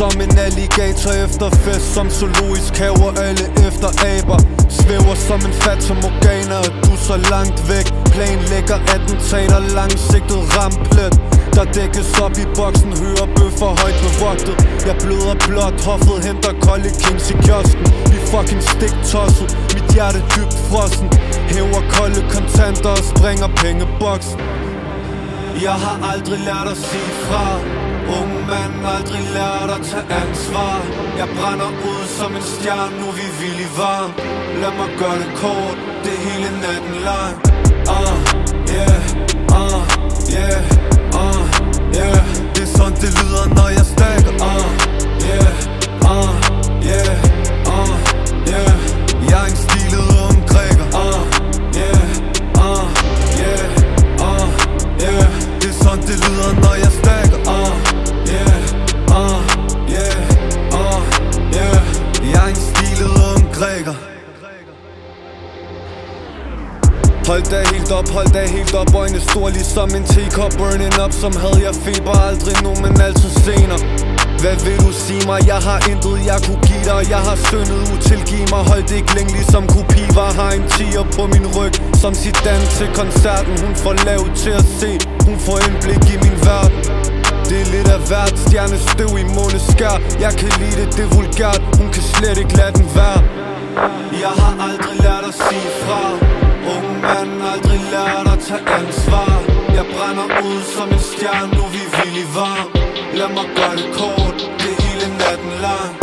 som en alligator efter fest, som zoologisk haver alle efter aber. Svæver som en Fata Morgana, og du så langt væk. Planlægger attentater, langsigtet ramplet. Der dækkes op i boksen, hører bøffer højt bevogtet. Jeg bløder blot, hoffet henter kolde kings i kiosken. Vi fucking stiktosset, mit hjerte dybt frossen. Hæver kolde kontanter og springer pengeboksen. Jeg har aldrig lært at sige fra. Unge mand, aldrig lært at tage ansvar. Jeg brænder ud som en stjerne, nu vi vildt varm. Lad mig gøre det kort, det hele natten lang. Yeah, yeah, yeah. Det er sådan det lyder, når jeg stakker. Yeah, yeah, yeah. Jeg er en stilet ung græker. Yeah, yeah, yeah. Det er sådan det lyder, når jeg stakker. Yeah, yeah, yeah. Jeg er en stilet ung græker. Hold da helt op, øjne store ligesom en teacup. Burning up, som havde jeg feber. Aldrig nu, men altid senere. Hvad vil du sige mig? Jeg har intet, jeg kunne give dig. Jeg har syndet, utilgiv mig. Hold det ikke længe, ligesom Kopiva. Har en tiger på min ryg, som Zidane til koncerten. Hun får lavet til at se, hun får indblik i min verden. Det er lidt af hvert, stjernestøv i måneskær. Jeg kan lide det, det er vulgært. Hun kan slet ikke lade den være. Jeg har aldrig lært at sige fra. Unge mand, aldrig lært at tage ansvar. Jeg brænder ud som en stjerne, nu vi vildt varm. Lad mig gøre det kort, det hele natten lang.